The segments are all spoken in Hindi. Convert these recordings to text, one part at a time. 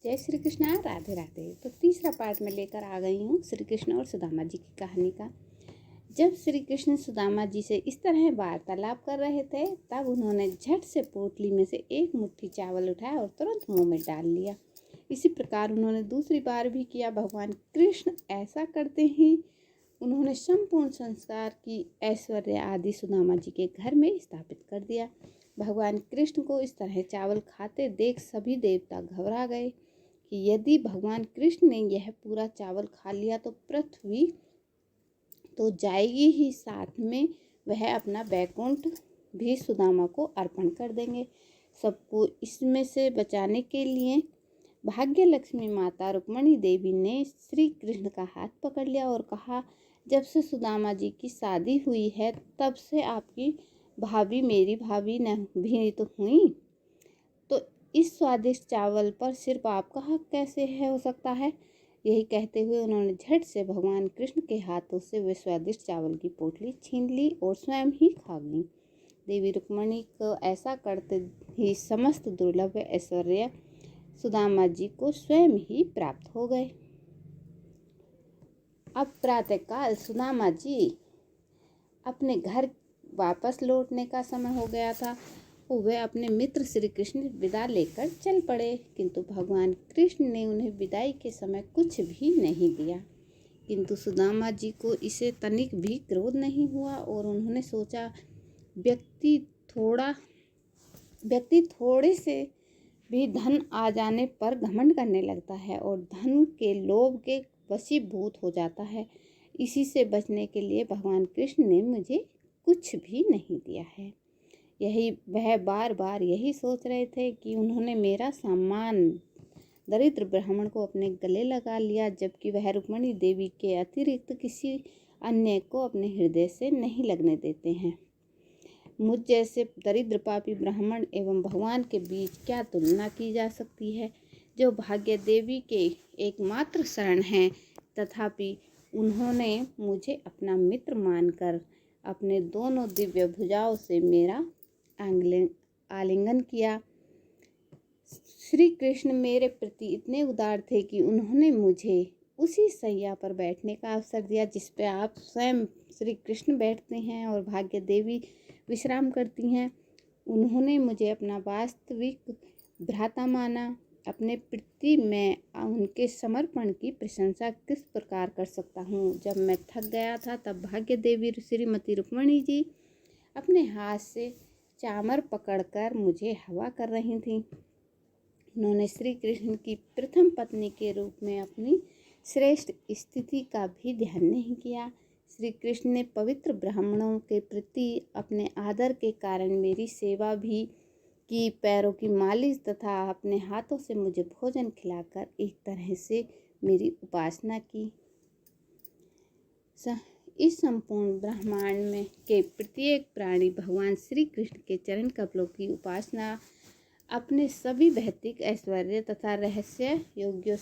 जय श्री कृष्णा। राधे राधे। तो तीसरा पार्ट में लेकर आ गई हूँ श्री कृष्ण और सुदामा जी की कहानी का। जब श्री कृष्ण सुदामा जी से इस तरह वार्तालाप कर रहे थे तब उन्होंने झट से पोटली में से एक मुट्ठी चावल उठाया और तुरंत मुंह में डाल लिया। इसी प्रकार उन्होंने दूसरी बार भी किया। भगवान कृष्ण ऐसा करते ही उन्होंने संपूर्ण संस्कार की ऐश्वर्य आदि सुदामा जी के घर में स्थापित कर दिया। भगवान कृष्ण को इस तरह चावल खाते देख सभी देवता घबरा गए कि यदि भगवान कृष्ण ने यह पूरा चावल खा लिया तो पृथ्वी तो जाएगी ही, साथ में वह अपना वैकुंठ भी सुदामा को अर्पण कर देंगे। सबको इसमें से बचाने के लिए भाग्य लक्ष्मी माता रुक्मणी देवी ने श्री कृष्ण का हाथ पकड़ लिया और कहा, जब से सुदामा जी की शादी हुई है तब से आपकी भाभी मेरी भाभी न भी तो हुई, तो इस स्वादिष्ट चावल पर सिर्फ आपका हक कैसे है हो सकता है। यही कहते हुए उन्होंने झट से भगवान कृष्ण के हाथों से वे स्वादिष्ट चावल की पोटली छीन ली और स्वयं ही खा गई। देवी रुक्मणी को ऐसा करते ही समस्त दुर्लभ ऐश्वर्य सुदामा जी को स्वयं ही प्राप्त हो गए। अब प्रातःकाल सुदामा जी अपने घर वापस लौटने का समय हो गया था और वे अपने मित्र श्री कृष्ण विदा लेकर चल पड़े, किंतु भगवान कृष्ण ने उन्हें विदाई के समय कुछ भी नहीं दिया। किंतु सुदामा जी को इसे तनिक भी क्रोध नहीं हुआ और उन्होंने सोचा, व्यक्ति थोड़े से भी धन आ जाने पर घमंड करने लगता है और धन के लोभ के वशीभूत हो जाता है। इसी से बचने के लिए भगवान कृष्ण ने मुझे कुछ भी नहीं दिया है। वह बार बार यही सोच रहे थे कि उन्होंने मेरा सामान दरिद्र ब्राह्मण को अपने गले लगा लिया, जबकि वह रुक्मणी देवी के अतिरिक्त किसी अन्य को अपने हृदय से नहीं लगने देते हैं। मुझ जैसे दरिद्र पापी ब्राह्मण एवं भगवान के बीच क्या तुलना की जा सकती है, जो भाग्य देवी के एकमात्र शरण हैं। तथापि उन्होंने मुझे अपना मित्र मानकर अपने दोनों दिव्य भुजाओं से मेरा आलिंगन किया। श्री कृष्ण मेरे प्रति इतने उदार थे कि उन्होंने मुझे उसी सैया पर बैठने का अवसर दिया जिस पर आप स्वयं श्री कृष्ण बैठते हैं और भाग्य देवी विश्राम करती हैं। उन्होंने मुझे अपना वास्तविक भ्राता माना। अपने प्रति मैं उनके समर्पण की प्रशंसा किस प्रकार कर सकता हूँ। जब मैं थक गया था तब भाग्य देवी श्रीमती रुक्मणी जी अपने हाथ से चामर पकड़कर मुझे हवा कर रही थीं। उन्होंने श्री कृष्ण की प्रथम पत्नी के रूप में अपनी श्रेष्ठ स्थिति का भी ध्यान नहीं किया। श्री कृष्ण ने पवित्र ब्राह्मणों के प्रति अपने आदर के कारण मेरी सेवा भी की, पैरों की मालिश तथा अपने हाथों से मुझे भोजन खिलाकर एक तरह से मेरी उपासना की। इस संपूर्ण ब्रह्मांड में के प्रत्येक प्राणी भगवान श्री कृष्ण के चरण कमलों की उपासना अपने सभी भौतिक ऐश्वर्य तथा रहस्य योग्य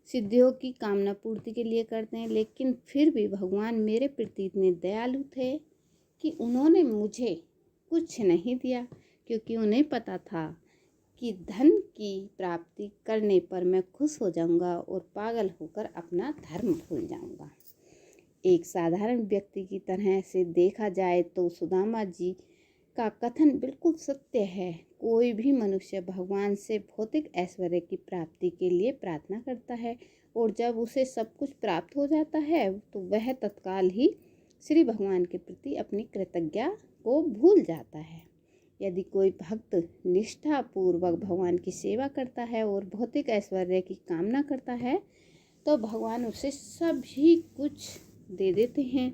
सिद्धियों की कामना पूर्ति के लिए करते हैं। लेकिन फिर भी भगवान मेरे प्रति इतने दयालु थे कि उन्होंने मुझे कुछ नहीं दिया, क्योंकि उन्हें पता था कि धन की प्राप्ति करने पर मैं खुश हो जाऊंगा और पागल होकर अपना धर्म भूल जाऊंगा। एक साधारण व्यक्ति की तरह से देखा जाए तो सुदामा जी का कथन बिल्कुल सत्य है। कोई भी मनुष्य भगवान से भौतिक ऐश्वर्य की प्राप्ति के लिए प्रार्थना करता है और जब उसे सब कुछ प्राप्त हो जाता है तो वह तत्काल ही श्री भगवान के प्रति अपनी कृतज्ञता को भूल जाता है। यदि कोई भक्त निष्ठापूर्वक भगवान की सेवा करता है और भौतिक ऐश्वर्य की कामना करता है तो भगवान उसे सभी कुछ दे देते हैं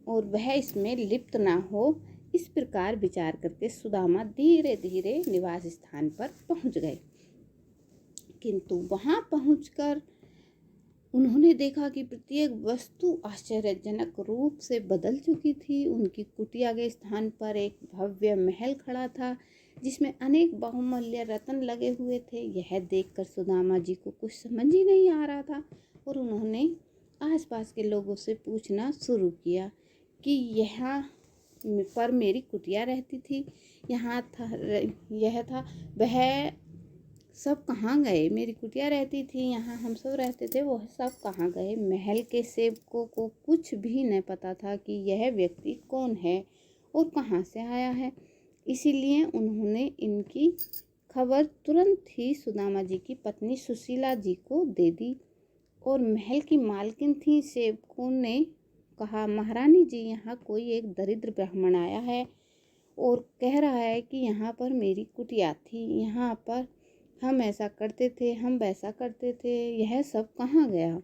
और वह इसमें लिप्त ना हो। इस प्रकार विचार करके सुदामा धीरे धीरे निवास स्थान पर पहुंच गए, किंतु वहां पहुंचकर उन्होंने देखा कि प्रत्येक वस्तु आश्चर्यजनक रूप से बदल चुकी थी। उनकी कुटिया के स्थान पर एक भव्य महल खड़ा था जिसमें अनेक बहुमूल्य रत्न लगे हुए थे। यह देखकर सुदामा जी को कुछ समझ ही नहीं आ रहा था और उन्होंने आसपास के लोगों से पूछना शुरू किया कि यहाँ पर मेरी कुटिया रहती थी, यह था वह सब कहाँ गए? मेरी कुटिया रहती थी यहाँ, हम सब रहते थे, वो सब कहाँ गए? महल के सेवकों को कुछ भी नहीं पता था कि यह व्यक्ति कौन है और कहाँ से आया है। इसीलिए उन्होंने इनकी खबर तुरंत ही सुदामा जी की पत्नी सुशीला जी को दे दी। और महल की मालकिन थी, सेवकों ने कहा, महारानी जी, यहाँ कोई एक दरिद्र ब्राह्मण आया है और कह रहा है कि यहाँ पर मेरी कुटिया थी, यहाँ पर हम ऐसा करते थे, हम वैसा करते थे, यह सब कहाँ गया?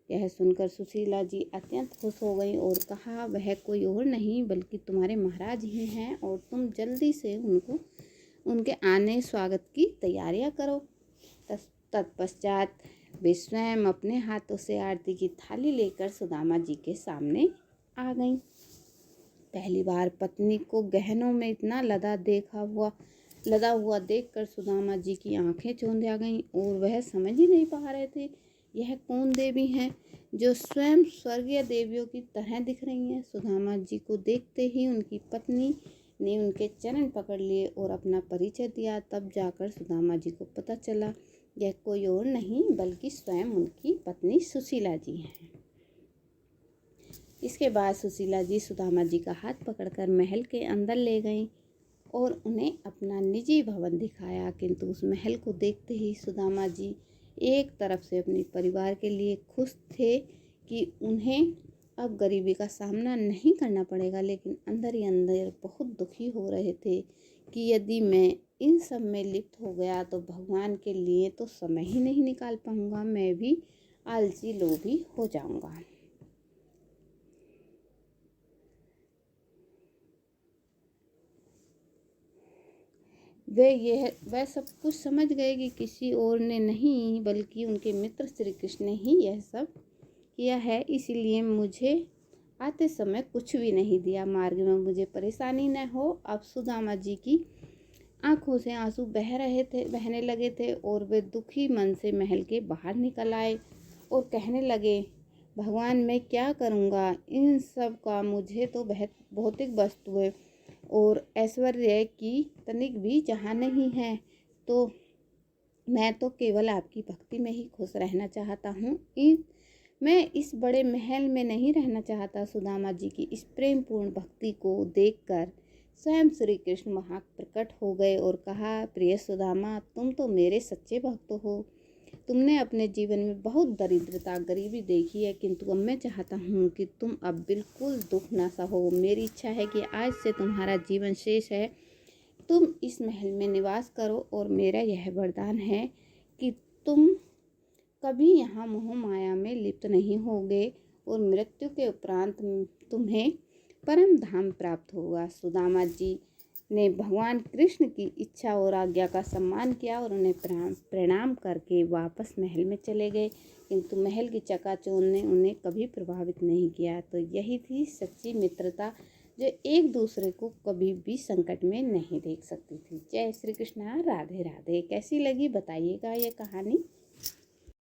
यह सुनकर सुशीला जी अत्यंत खुश हो गई और कहा, वह कोई और नहीं बल्कि तुम्हारे महाराज ही हैं और तुम जल्दी से उनके आने स्वागत की तैयारियां करो। तत्पश्चात वे स्वयं अपने हाथों से आरती की थाली लेकर सुदामा जी के सामने आ गईं। पहली बार पत्नी को गहनों में इतना लदा हुआ देखकर सुदामा जी की आंखें चौंध आ गईं और वह समझ ही नहीं पा रहे थे यह कौन देवी हैं जो स्वयं स्वर्गीय देवियों की तरह दिख रही हैं। सुदामा जी को देखते ही उनकी पत्नी ने उनके चरण पकड़ लिए और अपना परिचय दिया। तब जाकर सुदामा जी को पता चला यह कोई और नहीं बल्कि स्वयं उनकी पत्नी सुशीला जी हैं। इसके बाद सुशीला जी सुदामा जी का हाथ पकड़कर महल के अंदर ले गईं और उन्हें अपना निजी भवन दिखाया। किंतु उस महल को देखते ही सुदामा जी एक तरफ से अपने परिवार के लिए खुश थे कि उन्हें अब गरीबी का सामना नहीं करना पड़ेगा, लेकिन अंदर ही अंदर बहुत दुखी हो रहे थे कि यदि मैं इन सब में लिप्त हो गया तो भगवान के लिए तो समय ही नहीं निकाल पाऊंगा, मैं भी आलसी लोभी हो जाऊंगा। वह सब कुछ समझ गए कि किसी और ने नहीं बल्कि उनके मित्र श्री कृष्ण ने ही यह सब किया है, इसीलिए मुझे आते समय कुछ भी नहीं दिया, मार्ग में मुझे परेशानी न हो। अब सुदामा जी की आंखों से आंसू बहने लगे थे और वे दुखी मन से महल के बाहर निकल आए और कहने लगे, भगवान मैं क्या करूँगा, इन सब का मुझे तो भौतिक वस्तुएं और ऐश्वर्य की तनिक भी चाह नहीं है, तो मैं तो केवल आपकी भक्ति में ही खुश रहना चाहता हूँ। मैं इस बड़े महल में नहीं रहना चाहता। सुदामा जी की इस प्रेम पूर्ण भक्ति को देखकर स्वयं श्री कृष्ण वहाँ प्रकट हो गए और कहा, प्रिय सुदामा, तुम तो मेरे सच्चे भक्त हो। तुमने अपने जीवन में बहुत दरिद्रता गरीबी देखी है, किंतु अब मैं चाहता हूँ कि तुम अब बिल्कुल दुख ना सहो। मेरी इच्छा है कि आज से तुम्हारा जीवन शेष है, तुम इस महल में निवास करो और मेरा यह वरदान है कि तुम कभी यहाँ मोह माया में लिप्त नहीं होगे और मृत्यु के उपरांत तुम्हें परम धाम प्राप्त होगा। सुदामा जी ने भगवान कृष्ण की इच्छा और आज्ञा का सम्मान किया और उन्हें प्रणाम करके वापस महल में चले गए, किंतु महल की चकाचौंध ने उन्हें कभी प्रभावित नहीं किया। तो यही थी सच्ची मित्रता जो एक दूसरे को कभी भी संकट में नहीं देख सकती थी। जय श्री कृष्णा, राधे राधे। कैसी लगी बताइएगा ये कहानी।